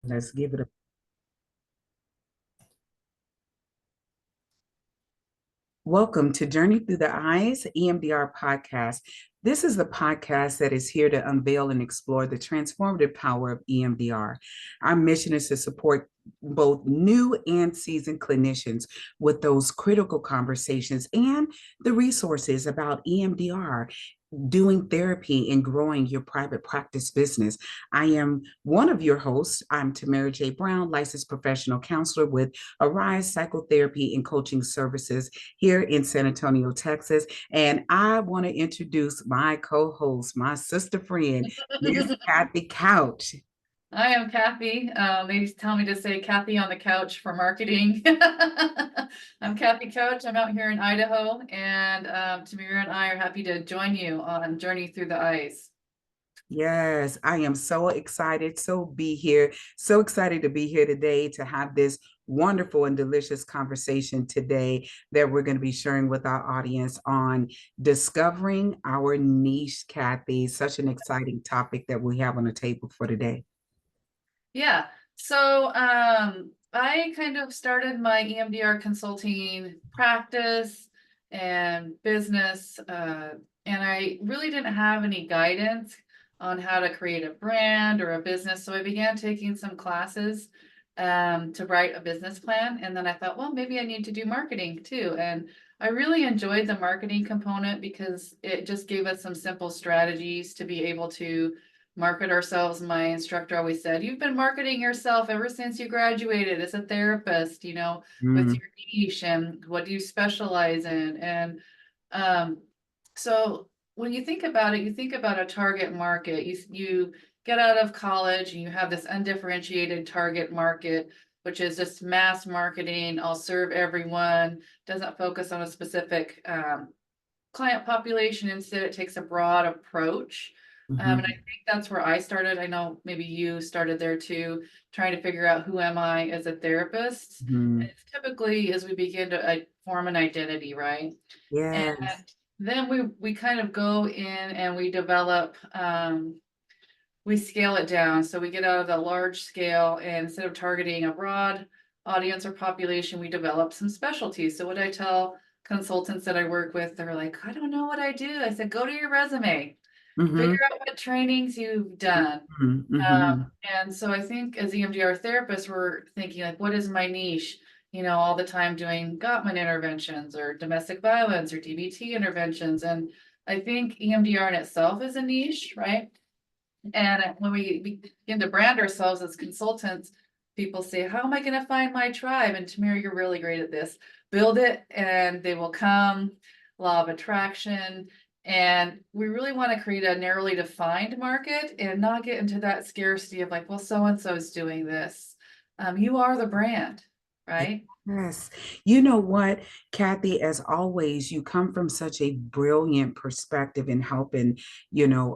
Let's give it a welcome to Journey Through the Eyes, EMDR podcast. This is the podcast that is here to unveil and explore the transformative power of EMDR. Our mission is to support both new and seasoned clinicians with those critical conversations and the resources about EMDR, doing therapy and growing your private practice business. I am one of your hosts. I'm Tamara J. Brown, licensed professional counselor with Arise Psychotherapy and Coaching Services here in San Antonio, Texas. And I want to introduce my co-host, my sister friend, Miss Kathy Couch. I am Kathy. They tell me to say Kathy on the couch for marketing. I'm Kathy Couch. I'm out here in Idaho, and Tamira and I are happy to join you on Journey Through the Eyes. Yes, I am so excited. So excited to be here today to have this wonderful and delicious conversation today that we're going to be sharing with our audience on discovering our niche, Kathy. Such an exciting topic that we have on the table for today. Yeah. So I kind of started my EMDR consulting practice and business, and I really didn't have any guidance on how to create a brand or a business. So I began taking some classes to write a business plan. And then I thought, well, maybe I need to do marketing too. And I really enjoyed the marketing component because it just gave us some simple strategies to be able to market ourselves. My instructor always said, you've been marketing yourself ever since you graduated as a therapist, with Mm, your niche and what do you specialize in. And um, so when you think about it, you think about a target market. You get out of college and you have this undifferentiated target market, which is just mass marketing. I'll serve everyone, doesn't focus on a specific client population. Instead, it takes a broad approach. And I mhm, think that's where I started. I know maybe you started there too, trying to figure out who am I as a therapist. And mhm. it's typically as we begin to form an identity, right? And Yes. then we kind of go in and we develop, we scale it down. So we get out of the large scale, and instead of targeting a broad audience or population, we develop some specialties. So what I tell consultants that I work with, they're like, I don't know what I do. I said, go to your resume, Mhm, figure out what trainings you've done. mhm, mhm. And so I think as EMDR therapists, we're thinking like, what is my niche? All the time doing Gottman interventions or domestic violence or DBT interventions. And I think EMDR in itself is a niche, right? And when we begin to brand ourselves as consultants, people say, how am I going to find my tribe? And Tamir, you're really great at this. Build it and they will come, law of attraction. And we really want to create a narrowly defined market and not get into that scarcity of like, well, so-and-so is doing this. You are the brand, right? Yes. You know what, Kathy, as always, you come from such a brilliant perspective in helping,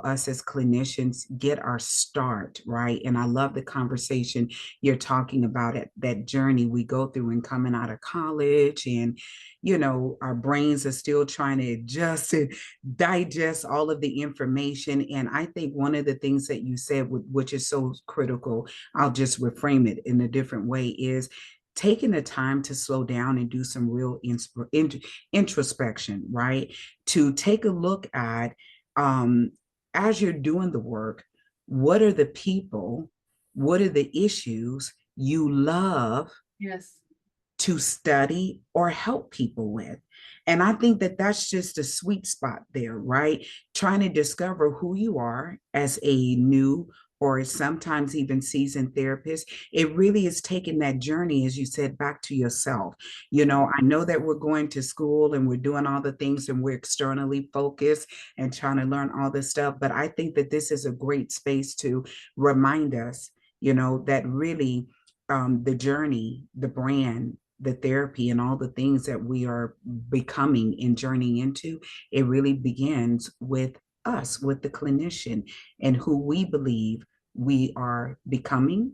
us as clinicians get our start, right? And I love the conversation you're talking about it, that journey we go through in coming out of college and our brains are still trying to adjust and digest all of the information. And I think one of the things that you said, which is so critical, I'll just reframe it in a different way, is taking the time to slow down and do some real introspection, right? To take a look at, um, as you're doing the work, what are the people, what are the issues you love Yes. to study or help people with. And I think that that's just a sweet spot there, right? Trying to discover who you are as a new or sometimes even seasoned therapist. It really is taking that journey, as you said, back to yourself. I know that we're going to school and we're doing all the things and we're externally focused and trying to learn all this stuff. But I think that this is a great space to remind us, that really the journey, the brand, the therapy, and all the things that we are becoming and journeying into, it really begins with us, with the clinician, and who we believe we are becoming,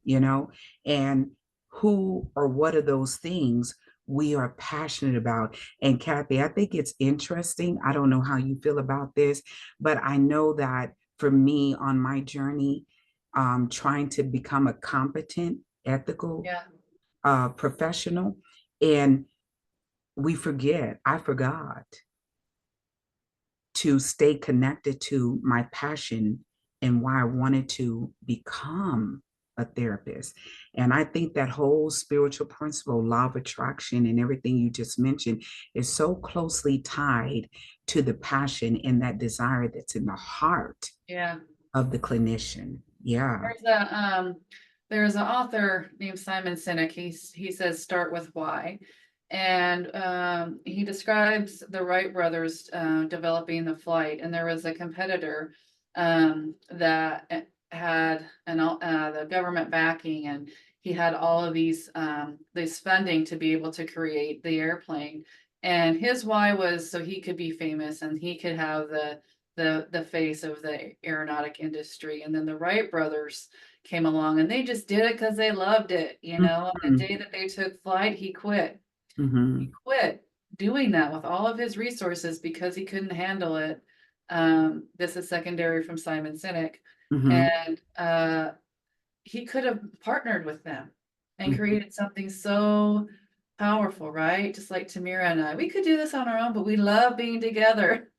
you know, and who or what are those things we are passionate about. And Kathy, I think it's interesting. I don't know how you feel about this, but I know that for me on my journey, trying to become a competent, ethical Yeah. professional. And I forgot to stay connected to my passion and why I wanted to become a therapist. And I think that whole spiritual principle, law of attraction, and everything you just mentioned is so closely tied to the passion and that desire that's in the heart Yeah. of the clinician. Yeah. There's there's an author named Simon Sinek. He says start with why. And he describes the Wright brothers developing the flight, and there was a competitor that had the government backing, and he had all of these this funding to be able to create the airplane. And his why was so he could be famous and he could have the face of the aeronautic industry. And then the Wright brothers came along and they just did it because they loved it. You know, on the Mhm. day that they took flight, he quit. He Mhm. quit doing that with all of his resources because he couldn't handle it. This is secondary from Simon Sinek. Mhm. And he could have partnered with them and Mhm. created something so powerful, right? Just like Tamira and I, we could do this on our own, but we love being together.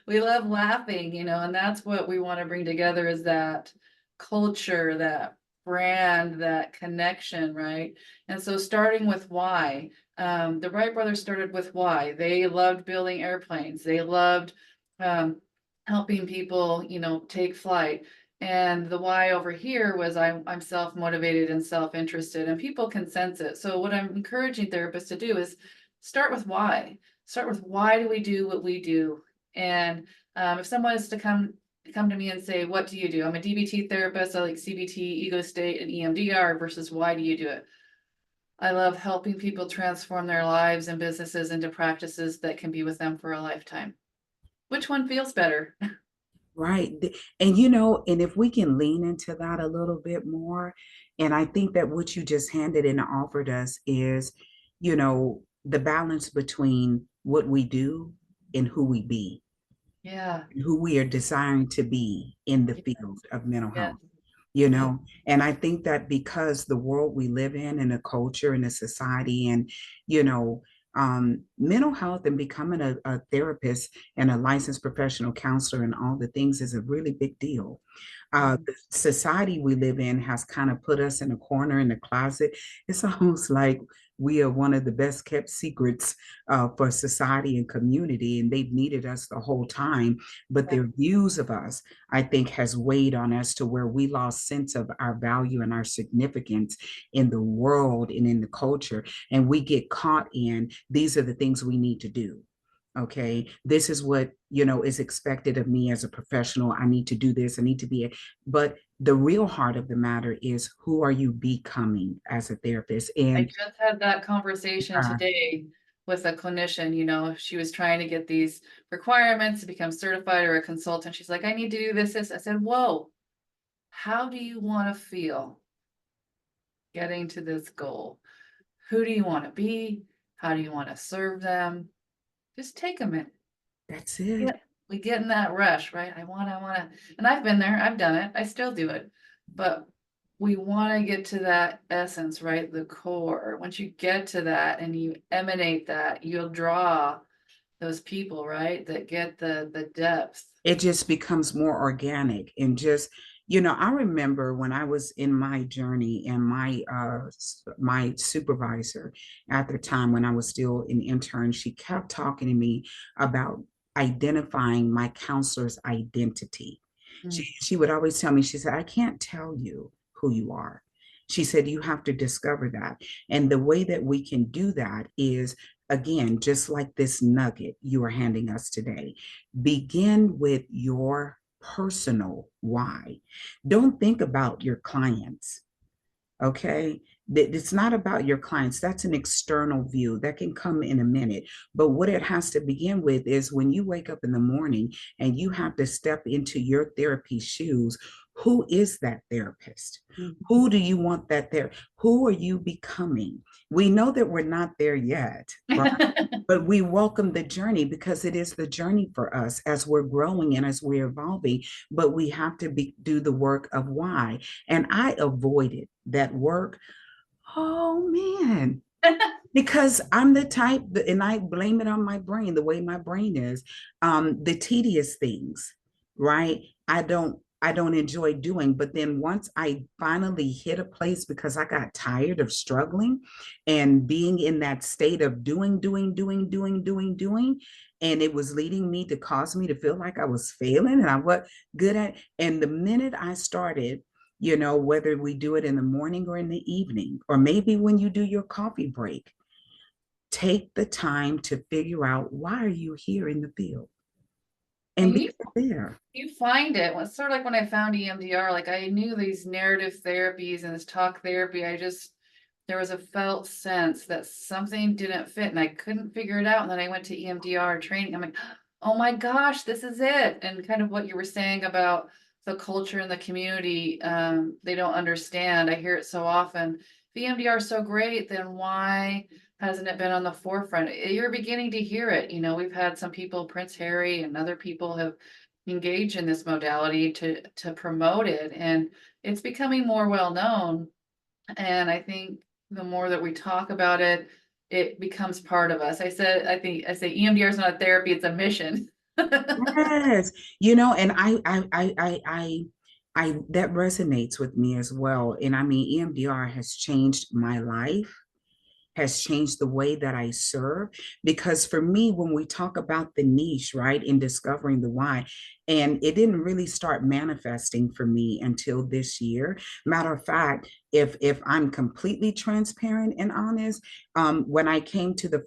We love laughing, you know, and that's what we want to bring together is that culture, that brand, that connection, right? And so starting with why, the Wright brothers started with why. They loved building airplanes. They loved um, helping people, you know, take flight. And the why over here was I'm self-motivated and self-interested, and people can sense it. So what I'm encouraging therapists to do is start with why. Start with why do we do what we do? And if someone is to come to me and say, what do you do? I'm a DBT therapist. I like CBT, ego state, and EMDR versus why do you do it? I love helping people transform their lives and businesses into practices that can be with them for a lifetime. Which one feels better? Right. And and if we can lean into that a little bit more, and I think that what you just handed and offered us is, the balance between what we do and who we be, Yeah. who we are desiring to be in the Yeah. field of mental Yeah. health. Yeah. And I think that because the world we live in and the culture and the society and you know mental health and becoming a therapist and a licensed professional counselor and all the things is a really big deal. Mhm. The society we live in has kind of put us in a corner in the closet. It's almost like we are one of the best kept secrets for society and community, and they've needed us the whole time. But Yeah. their views of us, I think, has weighed on us to where we lost sense of our value and our significance in the world and in the culture. And we get caught in these are the things we need to do. Okay, this is what is expected of me as a professional. I need to do this. I need to be but the real heart of the matter is, who are you becoming as a therapist? I And just had that conversation uh, today with a clinician, you know, she was trying to get these requirements to become certified or a consultant. She's like, I need to do this. I said, whoa, how do you want to feel getting to this goal? Who do you want to be? How do you want to serve them? Just take a minute. that's it. Yeah, we get in that rush, right? I want to, and I've been there, I've done it, I still do it. But we want to get to that essence, right? The core. Once you get to that and you emanate that, you'll draw those people, right? That get the depth. It just becomes more organic and just I remember when I was in my journey, and my supervisor at the time when I was still an intern, she kept talking to me about identifying my counselor's identity. Mm. She would always tell me, she said, I can't tell you who you are. She said, you have to discover that. And the way that we can do that is, again, just like this nugget you are handing us today, begin with your personal why. Don't think about your clients. Okay. It's not about your clients. That's an external view that can come in a minute. But what it has to begin with is when you wake up in the morning and you have to step into your therapy shoes, Who is that therapist? Mhm. Who do you want that there? Who are you becoming? We know that we're not there yet, right? But we welcome the journey because it is the journey for us as we're growing and as we're evolving. But we have to do the work of why. And I avoided that work. Oh man, because I'm the type, and I blame it on my brain, the way my brain is, the tedious things, right? I don't enjoy doing. But then once I finally hit a place because I got tired of struggling and being in that state of doing, and it was leading me to cause me to feel like I was failing and I was good at. And the minute I started, whether we do it in the morning or in the evening, or maybe when you do your coffee break, take the time to figure out why are you here in the field and And be there. you find it. It's sort of like when I found EMDR, like I knew these narrative therapies and this talk therapy. There was a felt sense that something didn't fit and I couldn't figure it out. And then I went to EMDR training. I'm like, oh my gosh, this is it. And kind of what you were saying about the culture and the community, they don't understand. I hear it so often. If EMDR is so great, then why hasn't it been on the forefront? You're beginning to hear it. We've had some people, Prince Harry and other people have engaged in this modality to promote it. And it's becoming more well known. And I think the more that we talk about it, it becomes part of us. I say EMDR is not a therapy, it's a mission. Yes, and I that resonates with me as well. And I mean, EMDR has changed my life, has changed the way that I serve. Because for me, when we talk about the niche, right, in discovering the why, and it didn't really start manifesting for me until this year. Matter of fact, if I'm completely transparent and honest, when I came to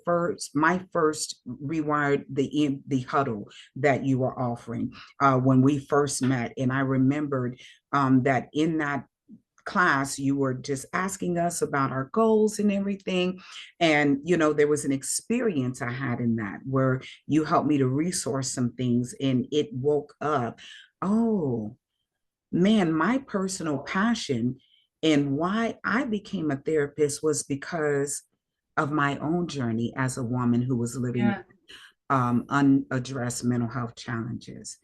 my first rewired the huddle that you were offering when we first met, and I remembered that in that class you were just asking us about our goals and everything, and there was an experience I had in that where you helped me to resource some things and it woke up, oh man, my personal passion and why I became a therapist was because of my own journey as a woman who was living Yeah. unaddressed mental health challenges.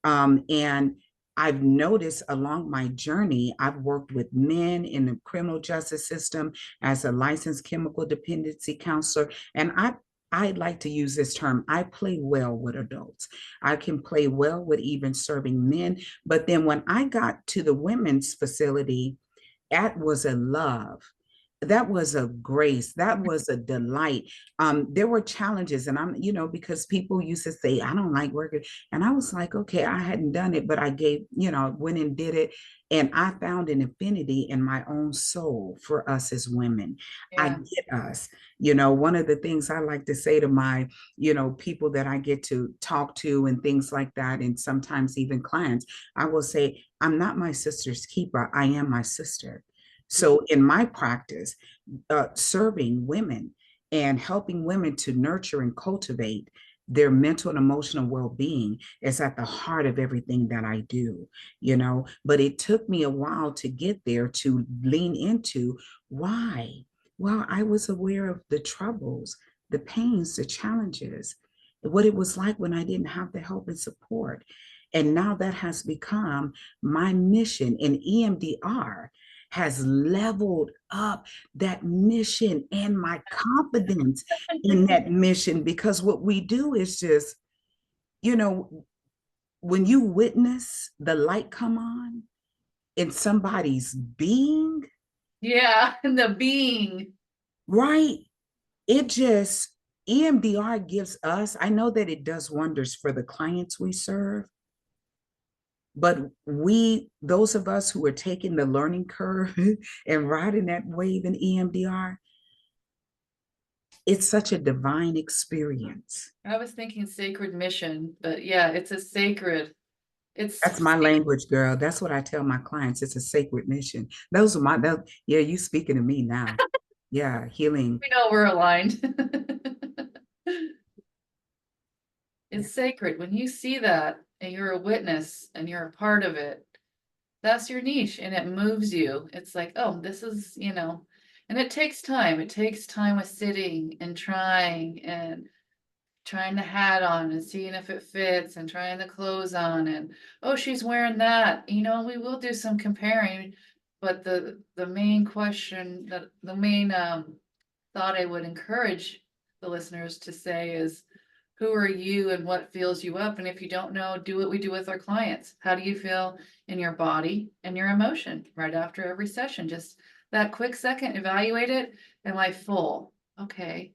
And I've noticed along my journey, I've worked with men in the criminal justice system as a licensed chemical dependency counselor. And I like to use this term. I play well with adults. I can play well with even serving men. But then when I got to the women's facility, that was a love, that was a grace, that was a delight. There were challenges, and I'm because people used to say I don't like working, and I was like, okay, I hadn't done it, but I went and did it, and I found an affinity in my own soul for us as women. I Yeah. get us. One of the things I like to say to my people that I get to talk to and things like that, and sometimes even clients, I will say, I'm not my sister's keeper, I am my sister. So in my practice, serving women and helping women to nurture and cultivate their mental and emotional well-being is at the heart of everything that I do. But it took me a while to get there, to lean into why. Well, I was aware of the troubles, the pains, the challenges, what it was like when I didn't have the help and support. And now that has become my mission in EMDR, has leveled up that mission and my confidence in that mission. Because what we do is just, you know, when you witness the light come on in somebody's being, Yeah. And the being. right? It just, EMDR gives us, I know that it does wonders for the clients we serve, but those of us who are taking the learning curve and riding that wave in EMDR, it's such a divine experience. I was thinking sacred mission, but yeah, it's a sacred. It's That's my language, girl. That's what I tell my clients. It's a sacred mission. Yeah, you speaking to me now. Yeah, healing. we know we're aligned. Yeah. It's sacred when you see that and you're a witness and you're a part of it. that's your niche and it moves you. It's like, oh, this is, and it takes time. It takes time with sitting and trying the hat on and seeing if it fits and trying the clothes on and, oh, she's wearing that. We will do some comparing, but the main question that the main thought I would encourage the listeners to say is, who are you and what fills you up? And if you don't know, do what we do with our clients. How do you feel in your body and your emotion right after every session? Just that quick second, evaluate it. Am I full? Okay,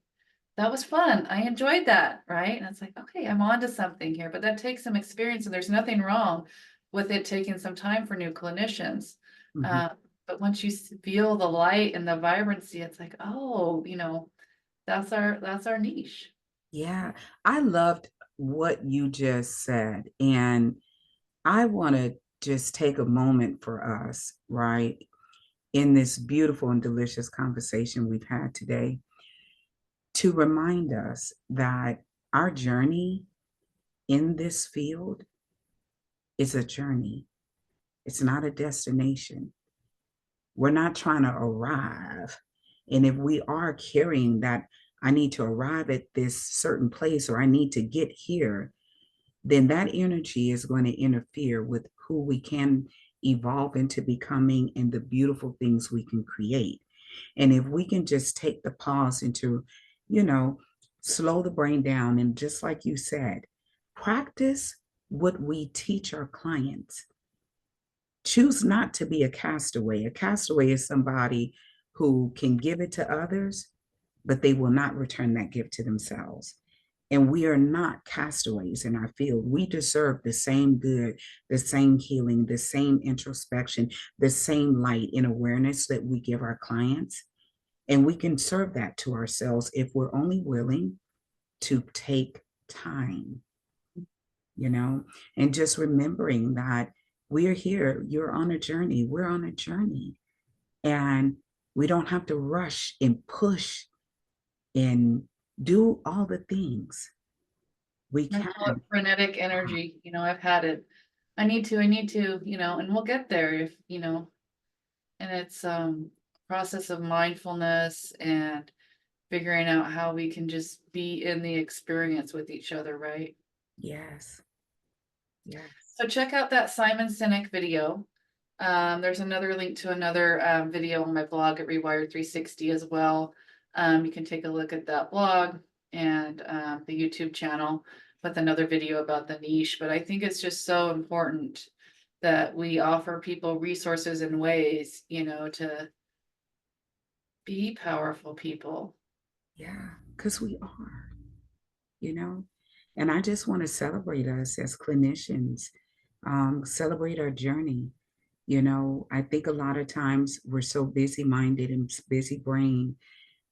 that was fun. I enjoyed that, right? And it's like, okay, I'm on to something here, but that takes some experience, and there's nothing wrong with it taking some time for new clinicians. Mhm. Uh, but once you feel the light and the vibrancy, it's like, oh, that's our niche. Yeah, I loved what you just said. And I want to just take a moment for us, right, in this beautiful and delicious conversation we've had today to remind us that our journey in this field is a journey, it's not a destination. We're not trying to arrive. And if we are carrying that, I need to arrive at this certain place or I need to get here, then that energy is going to interfere with who we can evolve into becoming and the beautiful things we can create. And if we can just take the pause into, you know, slow the brain down and just like you said, practice what we teach our clients. Choose not to be a castaway. A castaway is somebody who can give it to others, but they will not return that gift to themselves. And we are not castaways in our field. We deserve the same good, the same healing, the same introspection, the same light and awareness that we give our clients. And we can serve that to ourselves if we're only willing to take time, you know, and just remembering that we're here, you're on a journey, we're on a journey, and we don't have to rush and push and do all the things we I call it can. frenetic energy. I've had it. I need to, and we'll get there if. And it's process of mindfulness and figuring out how we can just be in the experience with each other, right? Yes, yes, So check out that Simon Sinek video. There's another link to another video on my blog at Rewired 360 as well. You can take a look at that blog and the YouTube channel with another video about the niche. But I think it's just so important that we offer people resources and ways, to be powerful people. yeah, because we are, you know, and I just want to celebrate us as clinicians, celebrate our journey. You know, I think a lot of times we're so busy minded and busy brain,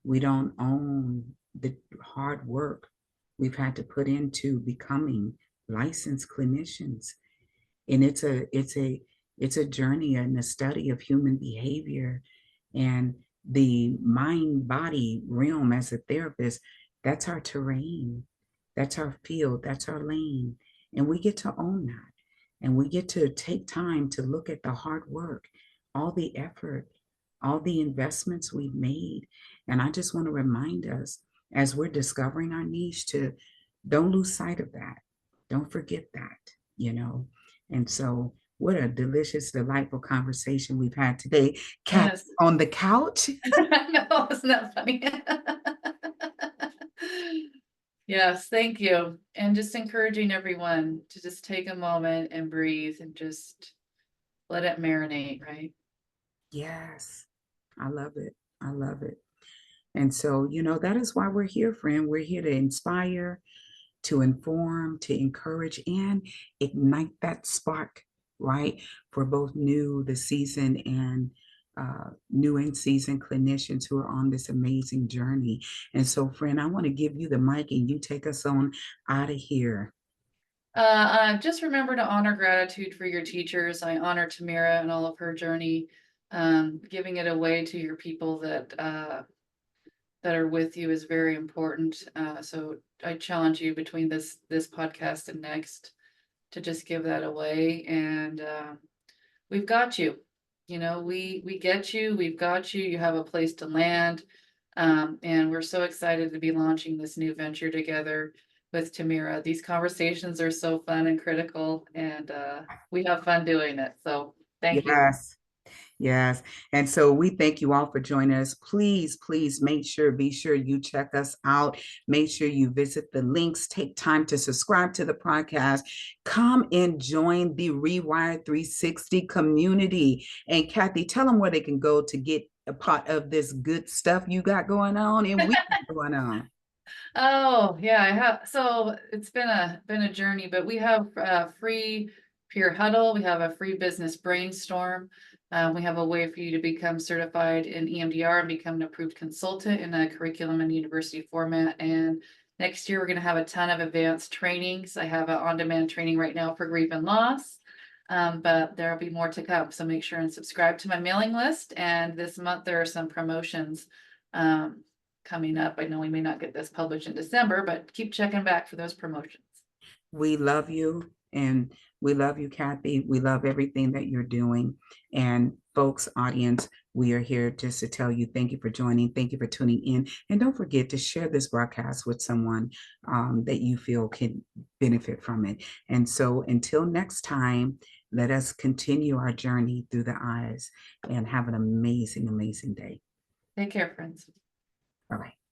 we don't own the hard work we've had to put into becoming licensed clinicians. And it's a journey and a study of human behavior and the mind body realm. As a therapist, that's our terrain, that's our field, that's our lane, and we get to own that, and we get to take time to look at the hard work, all the effort, all the investments we've made. And I just want to remind us, as we're discovering our niche, to don't lose sight of that, don't forget that, you know. And so, what a delicious, delightful conversation we've had today. Cat Yes. on the couch. No, isn't that funny? Yes, thank you. And just encouraging everyone to just take a moment and breathe and just let it marinate, right? Yes, I love it. I love it. And so, that is why we're here, friend. We're here to inspire, to inform, to encourage, and ignite that spark, right? For both the seasoned and new and seasoned clinicians who are on this amazing journey. And so, friend, I want to give you the mic and you take us on out of here. Just remember to honor gratitude for your teachers. I honor Tamira and all of her journey, giving it away to your people that are with you is very important. So I challenge you between this podcast and next to just give that away. And we've got you. You know, we get you, we've got you, you have a place to land. And we're so excited to be launching this new venture together with Tamira. These conversations are so fun and critical, and we have fun doing it. So thank you. Yes. Yes. And so we thank you all for joining us. Please, please be sure you check us out. Make sure you visit the links. Take time to subscribe to the podcast. Come and join the Rewire 360 community. And Kathy, tell them where they can go to get a part of this good stuff you got going on and we got going on. Oh, yeah, I have. So it's been a journey, but we have free peer huddle. We have a free business brainstorm. We have a way for you to become certified in EMDR and become an approved consultant in a curriculum and university format. And next year, we're going to have a ton of advanced trainings. I have an on-demand training right now for grief and loss. But there'll be more to come. So make sure and subscribe to my mailing list. And this month, there are some promotions. Coming up. I know we may not get this published in December, but keep checking back for those promotions. We love you and we love you, Kathy. We love everything that you're doing. And folks, audience, we are here just to tell you thank you for joining. Thank you for tuning in. And don't forget to share this broadcast with someone that you feel can benefit from it. And so until next time, let us continue our journey through the eyes and have an amazing, amazing day. Take care, friends. Bye bye.